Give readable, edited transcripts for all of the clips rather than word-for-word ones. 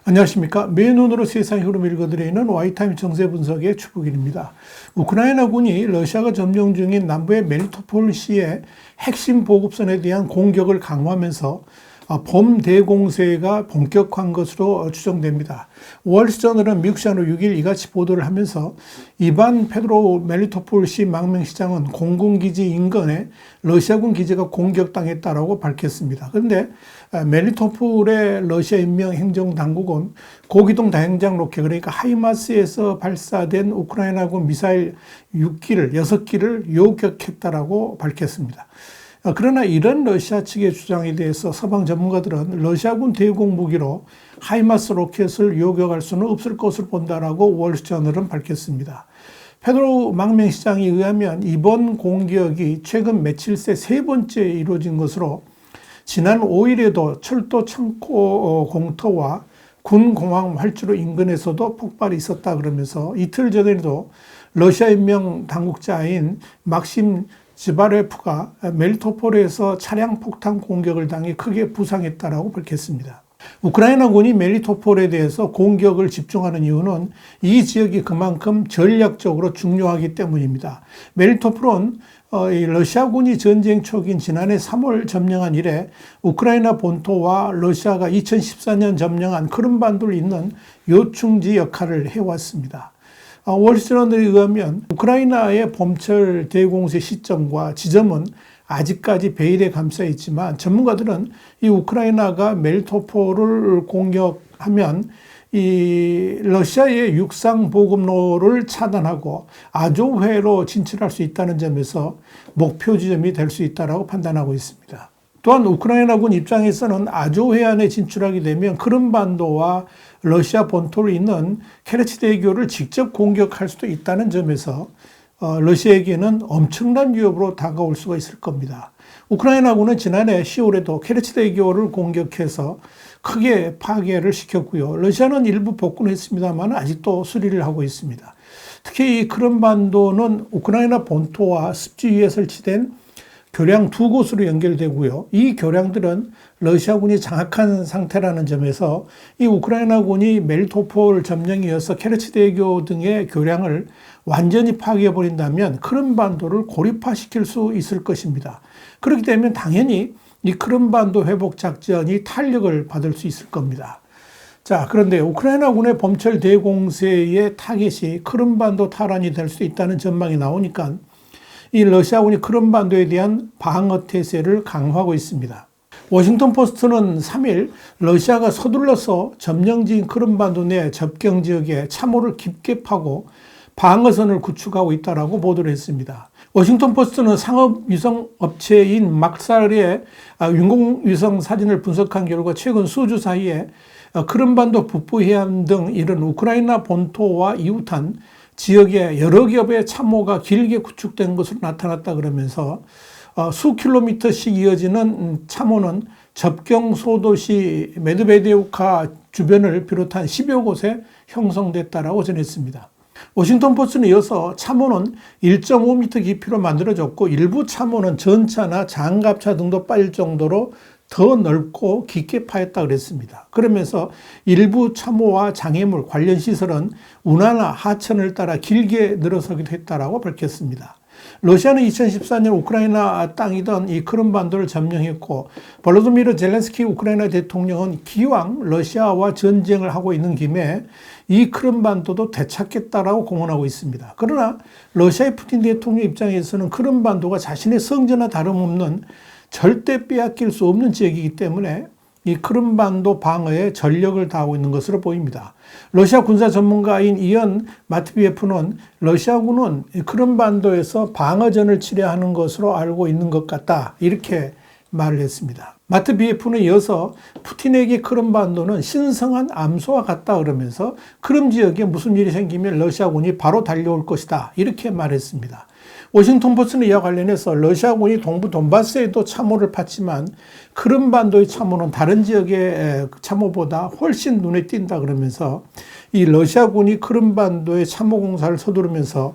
안녕하십니까. 맨눈으로 세상 흐름 읽어드리는 와이타임 정세 분석의 추부길입니다. 우크라이나군이 러시아가 점령 중인 남부의 멜리토폴시의 핵심 보급선에 대한 공격을 강화하면서 봄 대공세가 본격화한 것으로 추정됩니다. 월스트저널은 미국 시간으로 6일 이같이 보도를 하면서 이반 페드로 멜리토폴시 망명시장은 공군기지 인근에 러시아군 기지가 공격당했다라고 밝혔습니다. 그런데 멜리토폴의 러시아 인민행정당국은 고기동 다행장 로켓, 그러니까 하이마스에서 발사된 우크라이나군 미사일 6기를 요격했다라고 밝혔습니다. 그러나 이런 러시아 측의 주장에 대해서 서방 전문가들은 러시아군 대공 무기로 하이마스 로켓을 요격할 수는 없을 것으로 본다라고 월스트저널은 밝혔습니다. 페드로 망명시장에 의하면 이번 공격이 최근 며칠 새 세 번째 이루어진 것으로 지난 5일에도 철도 창고 공터와 군공항 활주로 인근에서도 폭발이 있었다 그러면서 이틀 전에도 러시아 인명 당국자인 막심 지바레프가 멜리토폴에서 차량 폭탄 공격을 당해 크게 부상했다라고 밝혔습니다. 우크라이나군이 멜리토폴에 대해서 공격을 집중하는 이유는 이 지역이 그만큼 전략적으로 중요하기 때문입니다. 멜리토폴은 러시아군이 전쟁 초기인 지난해 3월 점령한 이래 우크라이나 본토와 러시아가 2014년 점령한 크림반도를 잇는 요충지 역할을 해왔습니다. 월스트저널에 의하면 우크라이나의 봄철 대공세 시점과 지점은 아직까지 베일에 감싸 있지만 전문가들은 이 우크라이나가 멜리토폴을 공격하면 이 러시아의 육상 보급로를 차단하고 아조해로 진출할 수 있다는 점에서 목표 지점이 될 수 있다고 판단하고 있습니다. 또한 우크라이나군 입장에서는 아조해안에 진출하게 되면 크림반도와 러시아 본토를 잇는 케르치대교를 직접 공격할 수도 있다는 점에서 러시아에게는 엄청난 위협으로 다가올 수가 있을 겁니다. 우크라이나군은 지난해 10월에도 케르치대교를 공격해서 크게 파괴를 시켰고요. 러시아는 일부 복군했습니다만 아직도 수리를 하고 있습니다. 특히 이 크림반도는 우크라이나 본토와 습지 위에 설치된 교량 두 곳으로 연결되고요. 이 교량들은 러시아군이 장악한 상태라는 점에서 이 우크라이나군이 멜리토폴 점령에 이어서 케르치대교 등의 교량을 완전히 파괴해버린다면 크림반도를 고립화시킬 수 있을 것입니다. 그렇게 되면 당연히 이 크림반도 회복 작전이 탄력을 받을 수 있을 겁니다. 자, 그런데 우크라이나군의 봄철 대공세의 타겟이 크림반도 탈환이 될 수 있다는 전망이 나오니까 이 러시아군이 크림반도에 대한 방어 태세를 강화하고 있습니다. 워싱턴 포스트는 3일 러시아가 서둘러서 점령지인 크림반도 내 접경 지역에 참호를 깊게 파고 방어선을 구축하고 있다라고 보도를 했습니다. 워싱턴 포스트는 상업위성 업체인 막살의 인공위성 사진을 분석한 결과 최근 수주 사이에 크림반도 북부 해안 등 이런 우크라이나 본토와 이웃한 지역에 여러 겹의 참호가 길게 구축된 것으로 나타났다 그러면서 수 킬로미터씩 이어지는 참호는 접경 소도시 메드베데우카 주변을 비롯한 10여 곳에 형성됐다라고 전했습니다. 워싱턴 포스트는 이어서 참호는 1.5m 깊이로 만들어졌고 일부 참호는 전차나 장갑차 등도 빠질 정도로 더 넓고 깊게 파였다 그랬습니다. 그러면서 일부 참호와 장애물 관련 시설은 운하나 하천을 따라 길게 늘어서기도 했다라고 밝혔습니다. 러시아는 2014년 우크라이나 땅이던 이 크림반도를 점령했고 볼로디미르 젤렌스키 우크라이나 대통령은 기왕 러시아와 전쟁을 하고 있는 김에 이 크림반도도 되찾겠다라고 공언하고 있습니다. 그러나 러시아의 푸틴 대통령 입장에서는 크림반도가 자신의 성전과 다름없는 절대 빼앗길 수 없는 지역이기 때문에 이 크림반도 방어에 전력을 다하고 있는 것으로 보입니다. 러시아 군사 전문가인 이언 마트비에프는 러시아군은 크림반도에서 방어전을 치려하는 것으로 알고 있는 것 같다, 이렇게 말을 했습니다. 마트비에프는 이어서 푸틴에게 크림반도는 신성한 암소와 같다 그러면서 크림 지역에 무슨 일이 생기면 러시아군이 바로 달려올 것이다, 이렇게 말했습니다. 워싱턴 포스트는 이와 관련해서 러시아군이 동부 돈바스에도 참호를 팠지만 크림반도의 참호는 다른 지역의 참호보다 훨씬 눈에 띈다 그러면서 이 러시아군이 크림반도의 참호 공사를 서두르면서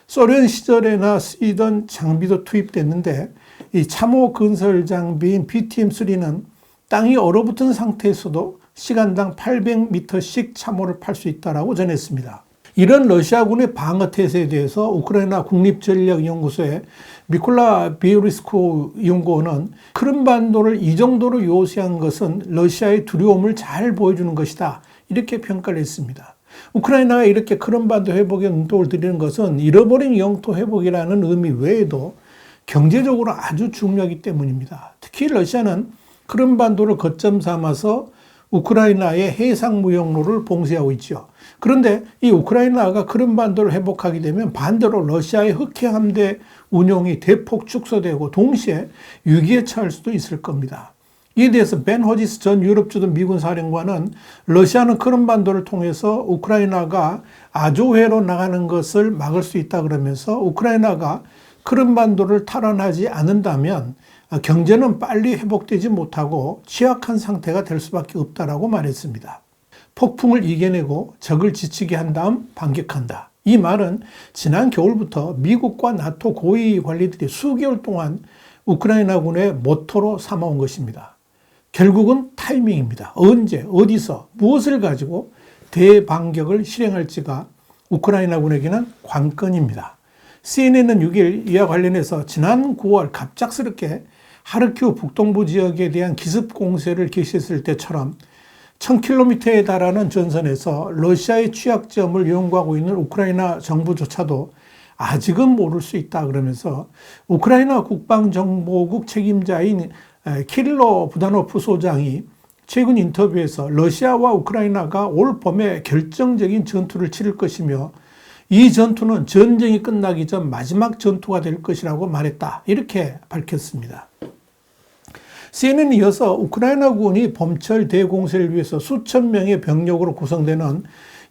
소련 시절에나 쓰이던 장비도 투입됐는데 이 참호 건설 장비인 BTM-3는 땅이 얼어붙은 상태에서도 시간당 800m씩 참호를 팔 수 있다고 전했습니다. 이런 러시아군의 방어 태세에 대해서 우크라이나 국립전략연구소의 미콜라 비오리스코 연구원은 크림반도를 이 정도로 요새한 것은 러시아의 두려움을 잘 보여주는 것이다, 이렇게 평가를 했습니다. 우크라이나가 이렇게 크림반도 회복에 눈독을 들이는 것은 잃어버린 영토 회복이라는 의미 외에도 경제적으로 아주 중요하기 때문입니다. 특히 러시아는 크림반도를 거점 삼아서 우크라이나의 해상무역로를 봉쇄하고 있죠. 그런데 이 우크라이나가 크림반도를 회복하게 되면 반대로 러시아의 흑해함대 운용이 대폭 축소되고 동시에 위기에 처할 수도 있을 겁니다. 이에 대해서 벤 허지스 전 유럽주둔 미군 사령관은 러시아는 크림반도를 통해서 우크라이나가 아조회로 나가는 것을 막을 수 있다 그러면서 우크라이나가 크림반도를 탈환하지 않는다면 경제는 빨리 회복되지 못하고 취약한 상태가 될 수밖에 없다라고 말했습니다. 폭풍을 이겨내고 적을 지치게 한 다음 반격한다. 이 말은 지난 겨울부터 미국과 나토 고위 관리들이 수개월 동안 우크라이나군의 모토로 삼아온 것입니다. 결국은 타이밍입니다. 언제, 어디서, 무엇을 가지고 대반격을 실행할지가 우크라이나군에게는 관건입니다. CNN은 6일 이와 관련해서 지난 9월 갑작스럽게 하르키우 북동부 지역에 대한 기습 공세를 개시했을 때처럼 1000km에 달하는 전선에서 러시아의 취약점을 연구하고 있는 우크라이나 정부조차도 아직은 모를 수 있다 그러면서 우크라이나 국방정보국 책임자인 키릴로 부다노프 소장이 최근 인터뷰에서 러시아와 우크라이나가 올 봄에 결정적인 전투를 치를 것이며 이 전투는 전쟁이 끝나기 전 마지막 전투가 될 것이라고 말했다, 이렇게 밝혔습니다. CNN에 이어서 우크라이나군이 봄철 대공세를 위해서 수천 명의 병력으로 구성되는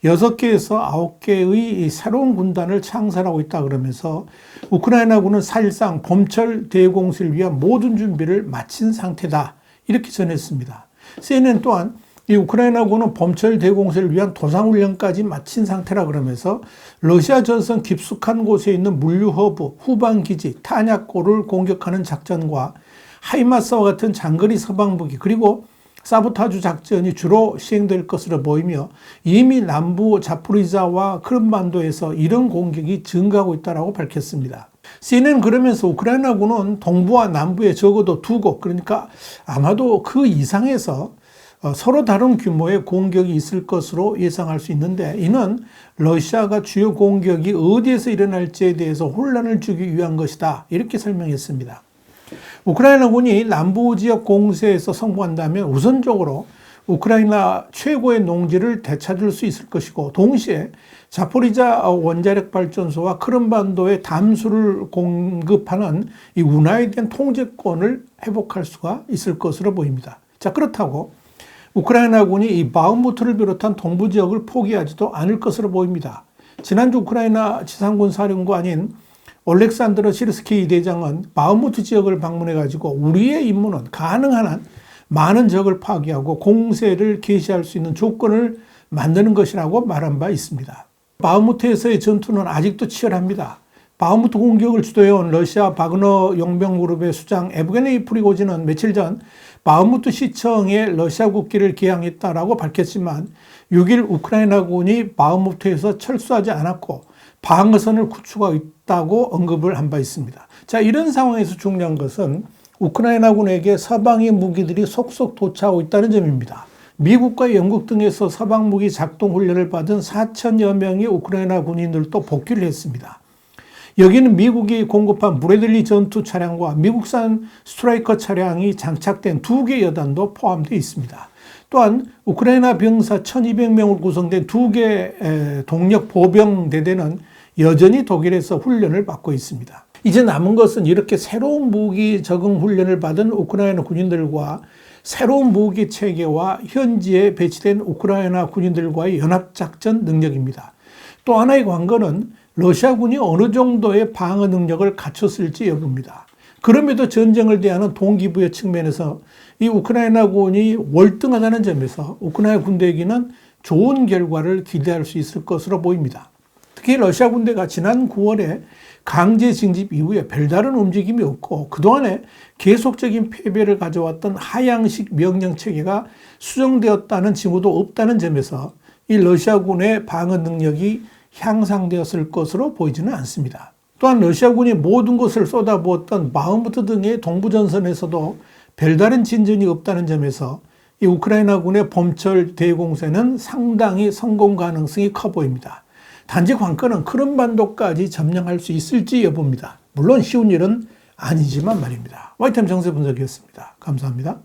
6개에서 9개의 새로운 군단을 창설하고 있다 그러면서 우크라이나군은 사실상 봄철 대공세를 위한 모든 준비를 마친 상태다, 이렇게 전했습니다. CNN 또한 이 우크라이나군은 봄철 대공세를 위한 도상훈련까지 마친 상태라 그러면서 러시아 전선 깊숙한 곳에 있는 물류허브, 후방기지, 탄약고를 공격하는 작전과 하이마스와 같은 장거리 서방무기 그리고 사보타주 작전이 주로 시행될 것으로 보이며 이미 남부 자포리자와 크림반도에서 이런 공격이 증가하고 있다고 밝혔습니다. CNN은 그러면서 우크라이나군은 동부와 남부에 적어도 2곳, 그러니까 아마도 그 이상에서 서로 다른 규모의 공격이 있을 것으로 예상할 수 있는데 이는 러시아가 주요 공격이 어디에서 일어날지에 대해서 혼란을 주기 위한 것이다, 이렇게 설명했습니다. 우크라이나군이 남부 지역 공세에서 성공한다면 우선적으로 우크라이나 최고의 농지를 되찾을 수 있을 것이고 동시에 자포리자 원자력 발전소와 크림반도에 담수를 공급하는 이 운하에 대한 통제권을 회복할 수가 있을 것으로 보입니다. 자, 그렇다고 우크라이나군이 이 바흐무트를 비롯한 동부 지역을 포기하지도 않을 것으로 보입니다. 지난주 우크라이나 지상군 사령관인 올렉산드로 시르스키 대장은 바흐무트 지역을 방문해가지고 우리의 임무는 가능한 한 많은 적을 파괴하고 공세를 개시할 수 있는 조건을 만드는 것이라고 말한 바 있습니다. 바흐무트에서의 전투는 아직도 치열합니다. 바흐무트 공격을 주도해온 러시아 바그너 용병그룹의 수장 에브게니 프리고진은 며칠 전 바흐무트 시청에 러시아 국기를 개항했다라고 밝혔지만 6일 우크라이나군이 바흐무트에서 철수하지 않았고 방어선을 구축하고 있다고 언급을 한 바 있습니다. 자, 이런 상황에서 중요한 것은 우크라이나군에게 서방의 무기들이 속속 도착하고 있다는 점입니다. 미국과 영국 등에서 서방 무기 작동 훈련을 받은 4천여 명의 우크라이나 군인들도 복귀를 했습니다. 여기는 미국이 공급한 브래들리 전투 차량과 미국산 스트라이커 차량이 장착된 2개 여단도 포함되어 있습니다. 또한 우크라이나 병사 1200명으로 구성된 2개 동력 보병대대는 여전히 독일에서 훈련을 받고 있습니다. 이제 남은 것은 이렇게 새로운 무기 적응 훈련을 받은 우크라이나 군인들과 새로운 무기 체계와 현지에 배치된 우크라이나 군인들과의 연합작전 능력입니다. 또 하나의 관건은 러시아군이 어느 정도의 방어 능력을 갖췄을지 여부입니다. 그럼에도 전쟁을 대하는 동기부여 측면에서 이 우크라이나군이 월등하다는 점에서 우크라이나 군대에게는 좋은 결과를 기대할 수 있을 것으로 보입니다. 특히 러시아 군대가 지난 9월에 강제 징집 이후에 별다른 움직임이 없고 그동안에 계속적인 패배를 가져왔던 하향식 명령 체계가 수정되었다는 징후도 없다는 점에서 이 러시아군의 방어 능력이 향상되었을 것으로 보이지는 않습니다. 또한 러시아군이 모든 것을 쏟아부었던 바흐무트 등의 동부전선에서도 별다른 진전이 없다는 점에서 이 우크라이나군의 봄철 대공세는 상당히 성공 가능성이 커 보입니다. 단지 관건은 크림반도까지 점령할 수 있을지 여부입니다. 물론 쉬운 일은 아니지만 말입니다. 와이타임 정세 분석이었습니다. 감사합니다.